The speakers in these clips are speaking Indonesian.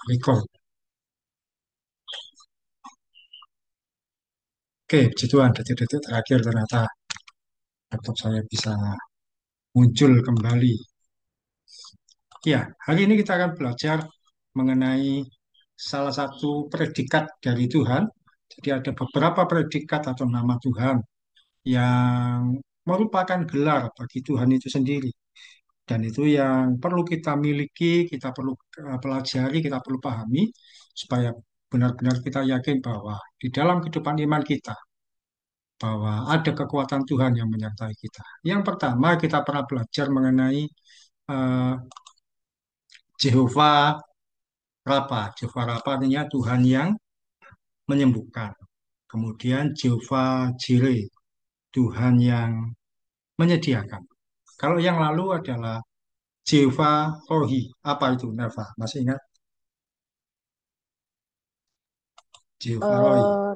record. Oke, puji Tuhan, detik-detik terakhir ternyata laptop saya bisa muncul kembali. Ya, hari ini kita akan belajar mengenai salah satu predikat dari Tuhan. Jadi ada beberapa predikat atau nama Tuhan yang merupakan gelar bagi Tuhan itu sendiri. Dan itu yang perlu kita miliki, kita perlu pelajari, kita perlu pahami, supaya benar-benar kita yakin bahwa di dalam kehidupan iman kita, bahwa ada kekuatan Tuhan yang menyertai kita. Yang pertama, kita pernah belajar mengenai eh, Jehovah Rafa. Jehovah Rafa artinya Tuhan yang menyembuhkan. Kemudian Jehovah Jireh, Tuhan yang menyediakan. Kalau yang lalu adalah Jehovah Rohi. Apa itu, Neva? Masih ingat? Jehovah Rohi. eh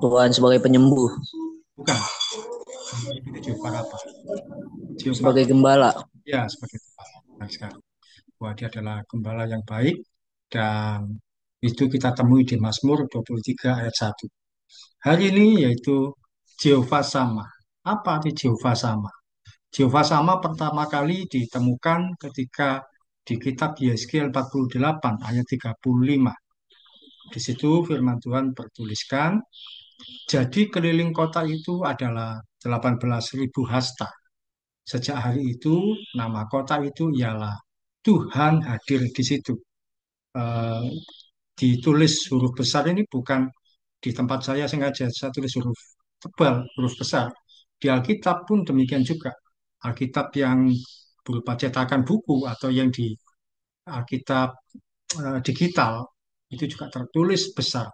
Tuhan sebagai penyembuh, Bukan. Itu Jehovah Rafa. Jehovah sebagai Rohi. gembala. Ya, sebagai Tuhan. Benar sekali. Bahwa dia adalah gembala yang baik dan itu kita temui di Mazmur 23 ayat 1. Hari ini yaitu Jehovah Sama. Apa arti Jehovah Sama? Jehovah Sama pertama kali ditemukan ketika di kitab Yeskiel 48 ayat 35. Di situ firman Tuhan bertuliskan, jadi keliling kota itu adalah 18.000 hasta. Sejak hari itu, nama kota itu ialah Tuhan hadir di situ. Eh, Ditulis huruf besar ini bukan di tempat saya sengaja, saya tulis huruf tebal, huruf besar. Di Alkitab pun demikian juga. Alkitab yang berupa cetakan buku atau yang di Alkitab digital itu juga tertulis besar.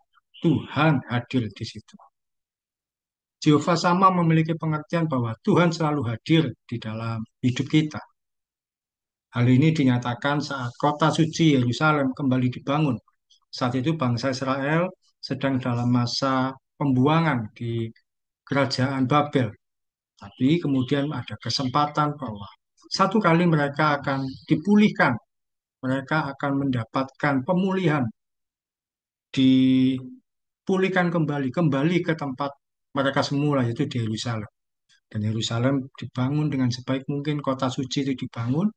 Tuhan hadir di situ. Jehovah sama memiliki pengertian bahwa Tuhan selalu hadir di dalam hidup kita. Hal ini dinyatakan saat kota suci Yerusalem kembali dibangun. Saat itu bangsa Israel sedang dalam masa pembuangan di kerajaan Babel. Tapi kemudian ada kesempatan bahwa satu kali mereka akan dipulihkan, mereka akan mendapatkan pemulihan, dipulihkan kembali, kembali ke tempat mereka semula, yaitu di Yerusalem. Dan Yerusalem dibangun dengan sebaik mungkin, kota suci itu dibangun,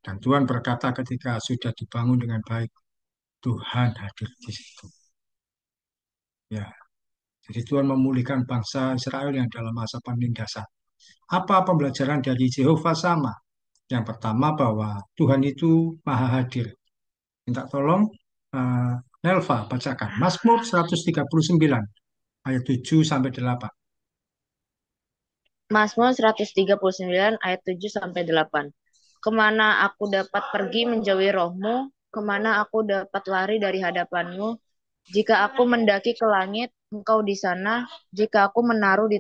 dan Tuhan berkata ketika sudah dibangun dengan baik, Tuhan hadir di situ. Ya, jadi Tuhan memulihkan bangsa Israel yang dalam masa penindasan. Apa pembelajaran dari Jehovah sama? Yang pertama bahwa Tuhan itu maha hadir. Minta tolong eh, Nelva bacakan Mazmur 139 ayat 7 sampai 8. Mazmur 139 ayat 7 sampai 8. Kemana aku dapat pergi menjauhi rohmu? Kemana aku dapat lari dari hadapanmu? Jika aku mendaki ke langit, engkau di sana. Jika aku menaruh di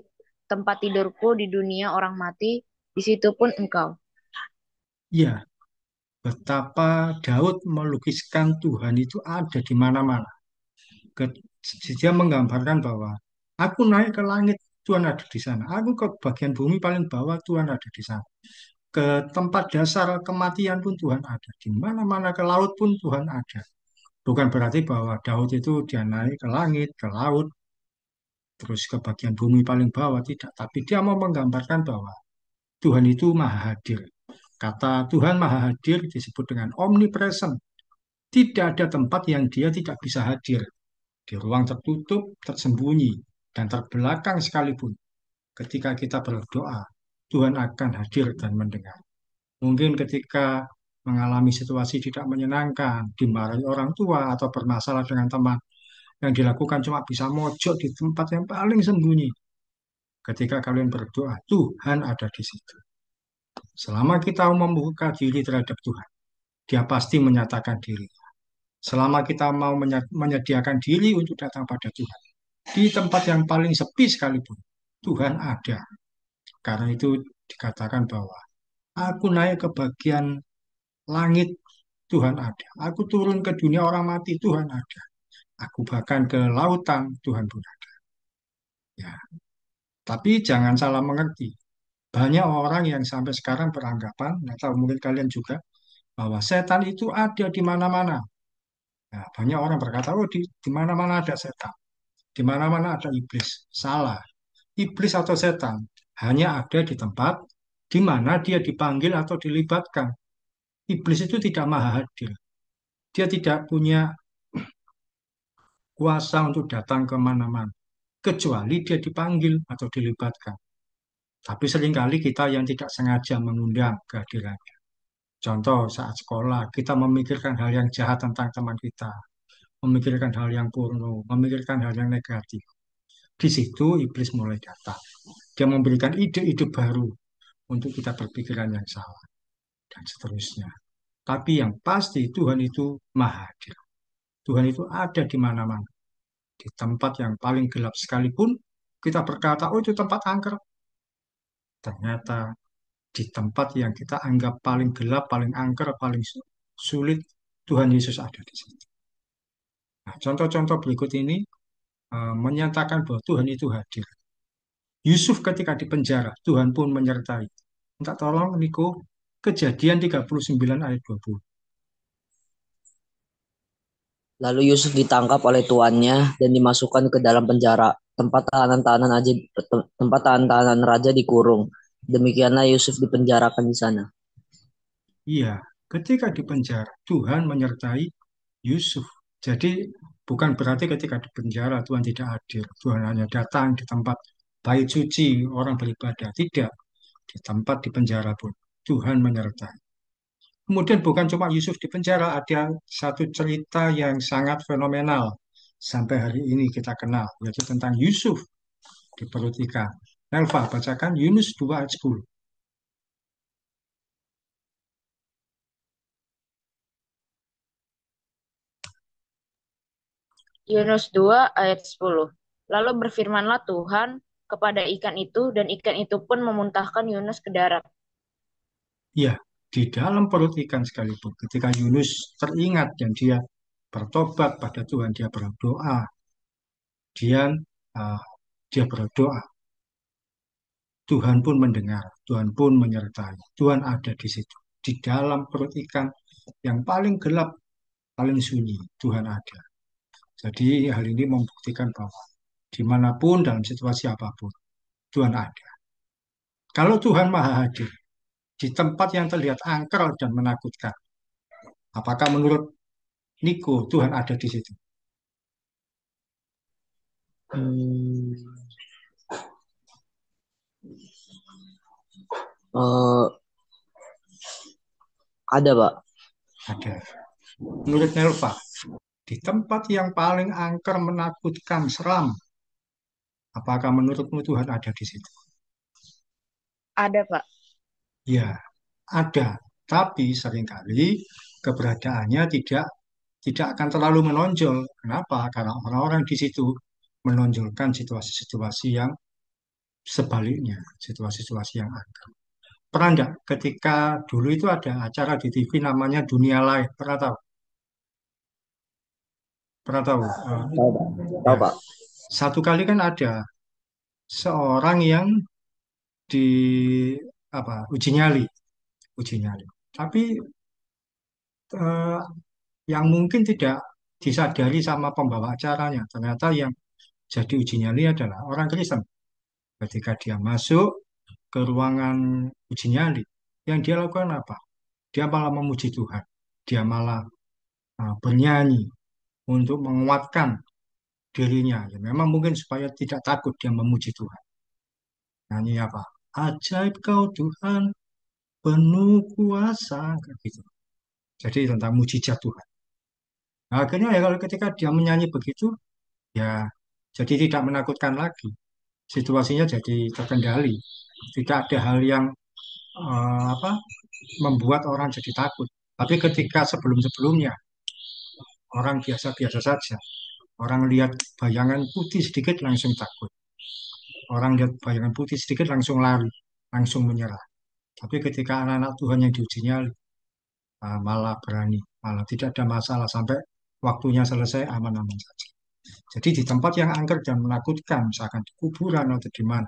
tempat tidurku di dunia orang mati, di situ pun engkau. Ya, betapa Daud melukiskan Tuhan itu ada di mana-mana. Ke- Dia menggambarkan bahwa aku naik ke langit, Tuhan ada di sana. Aku ke bagian bumi paling bawah, Tuhan ada di sana. Ke tempat dasar kematian pun Tuhan ada. Di mana-mana ke laut pun Tuhan ada. Bukan berarti bahwa Daud itu dia naik ke langit, ke laut, terus ke bagian bumi paling bawah, tidak. Tapi dia mau menggambarkan bahwa Tuhan itu maha hadir. Kata Tuhan maha hadir disebut dengan omnipresent. Tidak ada tempat yang dia tidak bisa hadir. Di ruang tertutup, tersembunyi, dan terbelakang sekalipun. Ketika kita berdoa, Tuhan akan hadir dan mendengar. Mungkin ketika mengalami situasi tidak menyenangkan, dimarahi orang tua, atau bermasalah dengan teman, yang dilakukan cuma bisa mojok di tempat yang paling sembunyi. Ketika kalian berdoa, Tuhan ada di situ. Selama kita membuka diri terhadap Tuhan, Dia pasti menyatakan diri. Selama kita mau menyediakan diri untuk datang pada Tuhan, di tempat yang paling sepi sekalipun, Tuhan ada. Karena itu dikatakan bahwa aku naik ke bagian langit, Tuhan ada. Aku turun ke dunia orang mati, Tuhan ada. Aku bahkan ke lautan, Tuhan pun ada. Ya, tapi jangan salah mengerti. Banyak orang yang sampai sekarang beranggapan, nggak tahu mungkin kalian juga, bahwa setan itu ada di mana-mana. Nah, banyak orang berkata, oh di mana-mana ada setan, di mana-mana ada iblis. Salah. Iblis atau setan hanya ada di tempat di mana dia dipanggil atau dilibatkan. Iblis itu tidak maha hadir. Dia tidak punya kuasa untuk datang ke mana-mana, kecuali dia dipanggil atau dilibatkan. Tapi seringkali kita yang tidak sengaja mengundang kehadirannya. Contoh saat sekolah, kita memikirkan hal yang jahat tentang teman kita, memikirkan hal yang porno, memikirkan hal yang negatif. Di situ iblis mulai datang. Dia memberikan ide-ide baru untuk kita berpikiran yang salah, dan seterusnya. Tapi yang pasti Tuhan itu maha hadir. Tuhan itu ada di mana-mana. Di tempat yang paling gelap sekalipun, kita berkata, oh itu tempat angker. Ternyata di tempat yang kita anggap paling gelap, paling angker, paling sulit, Tuhan Yesus ada di situ. Nah, contoh-contoh berikut ini menyatakan bahwa Tuhan itu hadir. Yusuf ketika di penjara, Tuhan pun menyertai. Minta tolong, Niko, Kejadian 39 ayat 20. Lalu Yusuf ditangkap oleh tuannya dan dimasukkan ke dalam penjara, tempat tahanan raja dikurung. Demikianlah Yusuf dipenjarakan di sana. Iya, ketika di penjara, Tuhan menyertai Yusuf. Jadi bukan berarti ketika di penjara Tuhan tidak hadir. Tuhan hanya datang di tempat bait suci orang beribadah. Tidak. Di tempat di penjara pun Tuhan menyertai. Kemudian bukan cuma Yusuf di penjara, ada satu cerita yang sangat fenomenal sampai hari ini kita kenal, yaitu tentang Yusuf di perut ikan. Nelva, bacakan Yunus 2 ayat 10. Yunus 2 ayat 10. Lalu berfirmanlah Tuhan kepada ikan itu, dan ikan itu pun memuntahkan Yunus ke darat. Ya, di dalam perut ikan sekalipun, ketika Yunus teringat dan dia bertobat pada Tuhan, dia uh, dia berdoa, Tuhan pun mendengar, Tuhan pun menyertai, Tuhan ada di situ. Di dalam perut ikan yang paling gelap, paling sunyi, Tuhan ada. Jadi hal ini membuktikan bahwa dimanapun dalam situasi apapun, Tuhan ada. Kalau Tuhan Maha Hadir, di tempat yang terlihat angker dan menakutkan, apakah menurut Niko Tuhan ada di situ? Hmm, eh, ada, Pak. Ada. Menurut Nelva, di tempat yang paling angker, menakutkan, seram, apakah menurutmu Tuhan ada di situ? Ada, Pak. Ya, ada. Tapi seringkali keberadaannya tidak akan terlalu menonjol. Kenapa? Karena orang-orang di situ menonjolkan situasi-situasi yang sebaliknya, situasi-situasi yang angker. Pernah enggak ketika dulu itu ada acara di TV namanya Dunia Live? Pernah tahu? Pernah tahu? Tahu, Pak. Tahu, Ya, Pak. satu kali kan ada seorang yang di uji nyali, uji nyali. Tapi eh, yang mungkin tidak disadari sama pembawa acaranya, ternyata yang jadi uji nyali adalah orang Kristen. Ketika dia masuk ke ruangan uji nyali, yang dia lakukan apa? Dia malah memuji Tuhan. Dia malah bernyanyi untuk menguatkan dirinya. Ya, memang mungkin supaya tidak takut dia memuji Tuhan. Nyanyi apa? Ajaib kau Tuhan, penuh kuasa, kayak gitu. Jadi tentang mujizat Tuhan. Nah, akhirnya ya kalau ketika dia menyanyi begitu, ya jadi tidak menakutkan lagi. Situasinya jadi terkendali. Tidak ada hal yang membuat orang jadi takut. Tapi ketika sebelum-sebelumnya orang biasa-biasa saja, orang lihat bayangan putih sedikit langsung takut. Orang lihat bayangan putih sedikit langsung lari, langsung menyerah. Tapi ketika anak-anak Tuhan yang diuji nyali, malah berani, malah tidak ada masalah sampai waktunya selesai aman-aman saja. Jadi di tempat yang angker dan menakutkan, misalkan di kuburan atau di mana,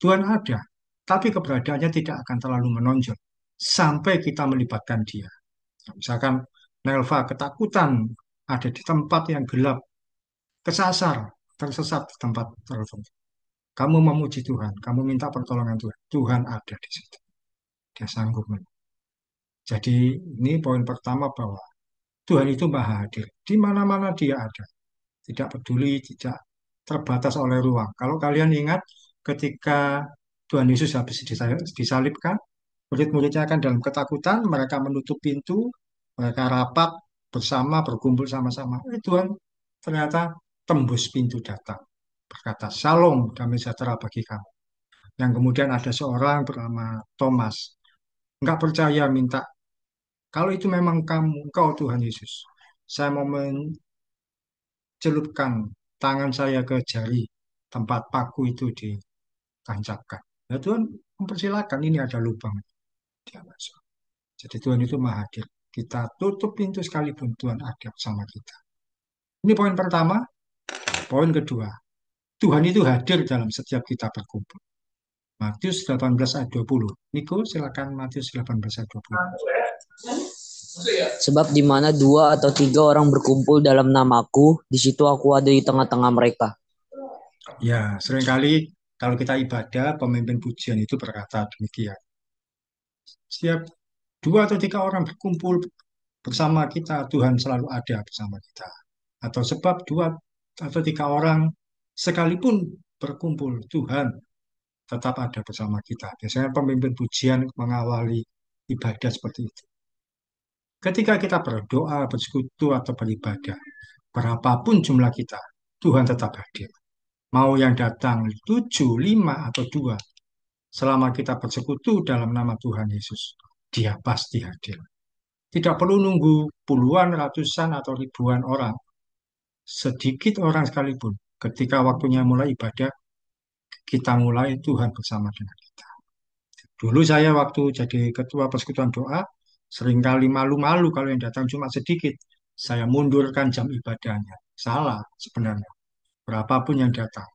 Tuhan ada, tapi keberadaannya tidak akan terlalu menonjol sampai kita melibatkan Dia. Misalkan Nelva ketakutan ada di tempat yang gelap, kesasar, tersesat di tempat tertentu. Kamu memuji Tuhan, kamu minta pertolongan Tuhan. Tuhan ada di situ. Dia sanggup. Jadi ini poin pertama bahwa Tuhan itu maha hadir. Di mana-mana dia ada. Tidak peduli, tidak terbatas oleh ruang. Kalau kalian ingat ketika Tuhan Yesus habis disalibkan, murid-muridnya kan dalam ketakutan, mereka menutup pintu, mereka rapat bersama, berkumpul sama-sama. Tuhan ternyata tembus pintu datang. Berkata, Shalom, damai sejahtera bagi kamu. Yang kemudian ada seorang bernama Thomas. Nggak percaya, minta, kalau itu memang kamu, engkau Tuhan Yesus, saya mau mencelupkan tangan saya ke jari tempat paku itu ditancapkan. Ya Tuhan mempersilahkan, ini ada lubang. Dia masuk. Jadi Tuhan itu maha hadir. Kita tutup pintu sekalipun Tuhan ada bersama kita. Ini poin pertama. Poin kedua, Tuhan itu hadir dalam setiap kita berkumpul. Matius 18 ayat 20. Niko, silakan Matius 18 ayat 20. Sebab di mana 2 atau 3 orang berkumpul dalam namaku, di situ aku ada di tengah-tengah mereka. Ya, seringkali kalau kita ibadah, pemimpin pujian itu berkata demikian. Setiap 2 atau 3 orang berkumpul bersama kita, Tuhan selalu ada bersama kita. Atau sebab 2 atau 3 orang sekalipun berkumpul, Tuhan tetap ada bersama kita. Biasanya pemimpin pujian mengawali ibadah seperti itu. Ketika kita berdoa, bersekutu, atau beribadah, berapapun jumlah kita, Tuhan tetap hadir. Mau yang datang 7, 5, atau 2, selama kita bersekutu dalam nama Tuhan Yesus, Dia pasti hadir. Tidak perlu nunggu puluhan, ratusan, atau ribuan orang. Sedikit orang sekalipun, ketika waktunya mulai ibadah, kita mulai Tuhan bersama dengan kita. Dulu saya waktu jadi ketua persekutuan doa, seringkali malu-malu kalau yang datang cuma sedikit. Saya mundurkan jam ibadahnya. Salah sebenarnya. Berapapun yang datang,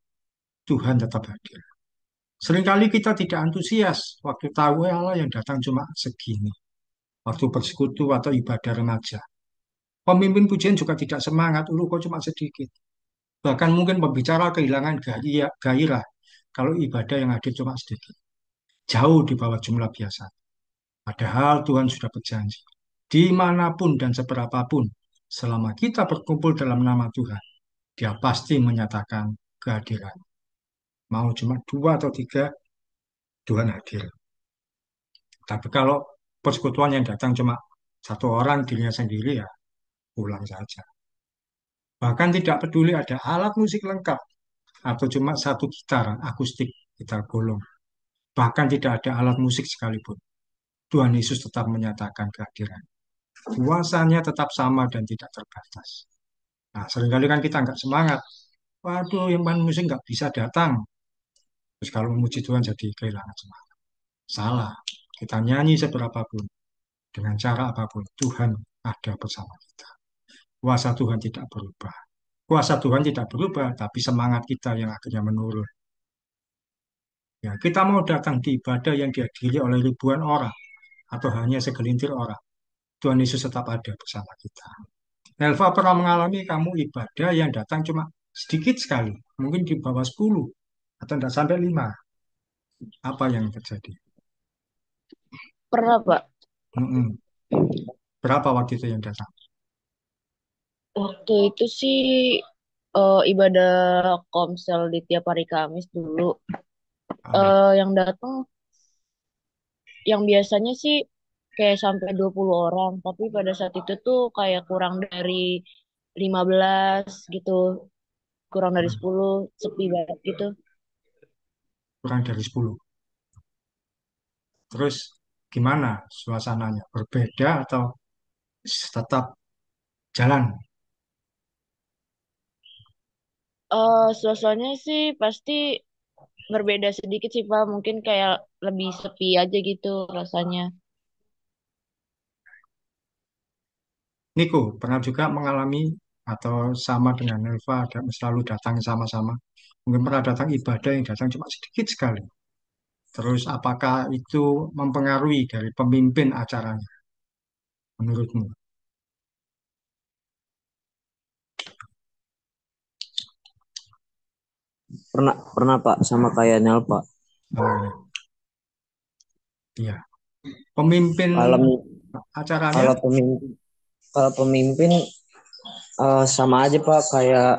Tuhan tetap hadir. Seringkali kita tidak antusias waktu tahu Allah yang datang cuma segini. Waktu bersekutu atau ibadah remaja. Pemimpin pujian juga tidak semangat, lu kok cuma sedikit. Bahkan mungkin pembicara kehilangan gairah kalau ibadah yang hadir cuma sedikit. Jauh di bawah jumlah biasa. Padahal Tuhan sudah berjanji, dimanapun dan seberapapun, selama kita berkumpul dalam nama Tuhan, Dia pasti menyatakan kehadiran. Mau cuma 2 atau 3, Tuhan hadir. Tapi kalau persekutuan yang datang cuma 1 orang, dirinya sendiri, ya pulang saja. Bahkan tidak peduli ada alat musik lengkap, atau cuma satu gitar, akustik, gitar bolong. Bahkan tidak ada alat musik sekalipun. Tuhan Yesus tetap menyatakan kehadiran. Kuasanya tetap sama dan tidak terbatas. Nah, seringkali kan kita nggak semangat. Waduh, yang main musik nggak bisa datang. Terus kalau memuji Tuhan jadi kehilangan semangat. Salah. Kita nyanyi seberapapun, dengan cara apapun, Tuhan ada bersama kita. Kuasa Tuhan tidak berubah. Kuasa Tuhan tidak berubah, tapi semangat kita yang akhirnya menurun. Ya, kita mau datang di ibadah yang dihadiri oleh ribuan orang, atau hanya segelintir orang. Tuhan Yesus tetap ada bersama kita. Elva pernah mengalami kamu ibadah yang datang cuma sedikit sekali, mungkin di bawah 10 atau tidak sampai 5. Apa yang terjadi? Pernah, Pak. Mm-mm. Berapa waktu itu yang datang? Waktu itu sih ibadah komsel di tiap hari Kamis dulu. Ah, Yang datang, yang biasanya sih kayak sampai 20 orang. Tapi pada saat itu tuh kayak kurang dari 15 gitu. Kurang dari 10, sepi banget gitu. kurang dari 10. Terus gimana suasananya? Berbeda atau tetap jalan? Suasananya sih pasti berbeda sedikit sih Pak. Mungkin kayak lebih sepi aja gitu rasanya. Niko, pernah juga mengalami atau sama dengan Nelva, selalu datang sama-sama. Mungkin pernah datang ibadah yang datang cuma sedikit sekali. Terus apakah itu mempengaruhi dari pemimpin acaranya? menurutmu? Pernah pernah Pak sama kayak Nel Pak. Oh, ini. Iya. Pemimpin Kalau acaranya, kalau pemimpin kalau pemimpin sama aja Pak kayak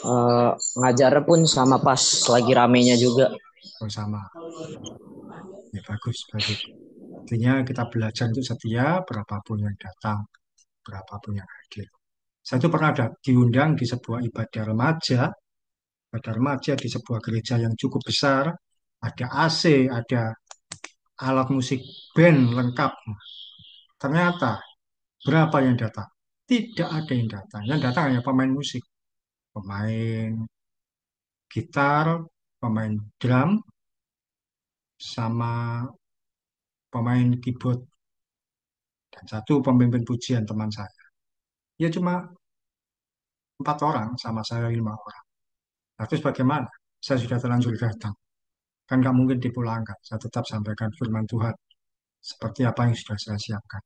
eh, ngajar pun sama pas lagi ramenya juga. oh, sama. Ya, bagus, bagus. Artinya kita belajar untuk setia, berapapun yang datang, berapapun yang hadir. Saya itu pernah ada diundang di sebuah ibadah remaja di sebuah gereja yang cukup besar, ada AC, ada alat musik band lengkap. Ternyata berapa yang datang? Tidak ada yang datang. Yang datang hanya pemain musik, pemain gitar, pemain drum, sama pemain keyboard, dan satu pemimpin pujian teman saya. Ya cuma 4 orang, sama saya 5 orang. Nah, terus bagaimana? Saya sudah terlanjur datang. Kan nggak mungkin dipulangkan. Saya tetap sampaikan firman Tuhan seperti apa yang sudah saya siapkan.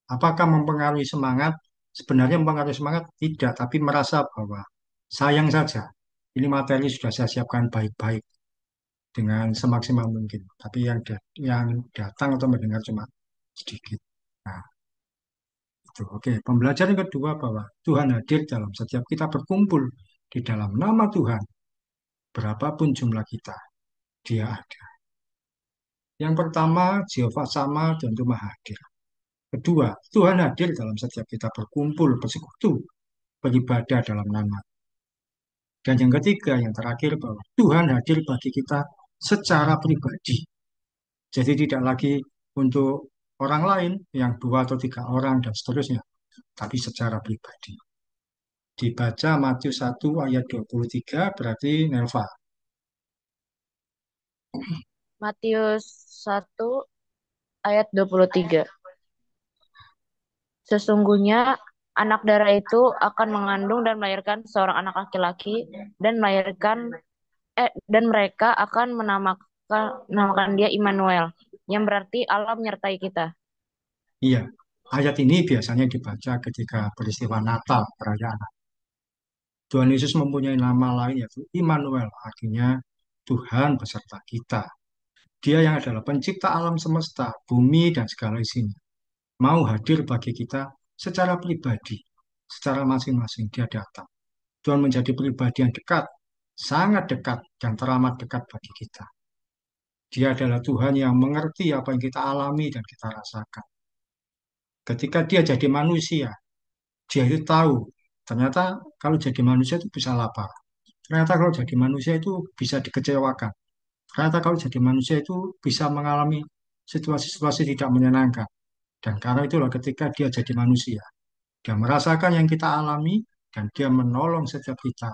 Apakah mempengaruhi semangat? Sebenarnya mempengaruhi semangat tidak, tapi merasa bahwa sayang saja. Ini materi sudah saya siapkan baik-baik dengan semaksimal mungkin. Tapi yang datang atau mendengar cuma sedikit. Nah, itu. Oke, pembelajaran kedua bahwa Tuhan hadir dalam setiap kita berkumpul di dalam nama Tuhan. Berapapun jumlah kita, Dia ada. Yang pertama, Jehovah sama dan itu Maha hadir. Kedua, Tuhan hadir dalam setiap kita berkumpul, bersekutu, beribadah dalam nama. Dan yang ketiga, yang terakhir, bahwa Tuhan hadir bagi kita secara pribadi. Jadi tidak lagi untuk orang lain yang 2 atau 3 orang dan seterusnya, tapi secara pribadi. Dibaca Matius 1 ayat 23 berarti Nelva. Matius 1 ayat 23. Sesungguhnya anak darah itu akan mengandung dan melahirkan seorang anak laki-laki dan dan mereka akan menamakan dia Immanuel, yang berarti Allah menyertai kita. Iya, ayat ini biasanya dibaca ketika peristiwa Natal, perayaan. Tuhan Yesus mempunyai nama lain yaitu Immanuel, artinya Tuhan beserta kita. Dia yang adalah pencipta alam semesta, bumi dan segala isinya. Mau hadir bagi kita secara pribadi, secara masing-masing dia datang. Tuhan menjadi pribadi yang dekat, sangat dekat dan teramat dekat bagi kita. Dia adalah Tuhan yang mengerti apa yang kita alami dan kita rasakan. Ketika dia jadi manusia, dia itu tahu ternyata kalau jadi manusia itu bisa lapar. Ternyata kalau jadi manusia itu bisa dikecewakan. Ternyata kalau jadi manusia itu bisa mengalami situasi-situasi tidak menyenangkan. Dan karena itulah ketika dia jadi manusia, dia merasakan yang kita alami dan dia menolong setiap kita.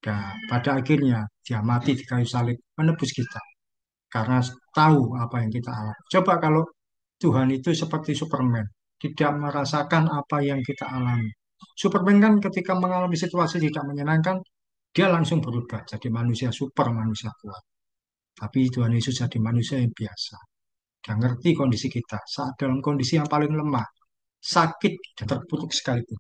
Dan pada akhirnya dia mati di kayu salib menebus kita karena tahu apa yang kita alami. Coba kalau Tuhan itu seperti Superman, tidak merasakan apa yang kita alami. Superman kan ketika mengalami situasi tidak menyenangkan, dia langsung berubah jadi manusia super, manusia kuat. Tapi Tuhan Yesus jadi manusia yang biasa. Dia ngerti kondisi kita saat dalam kondisi yang paling lemah, sakit dan terpuruk sekalipun.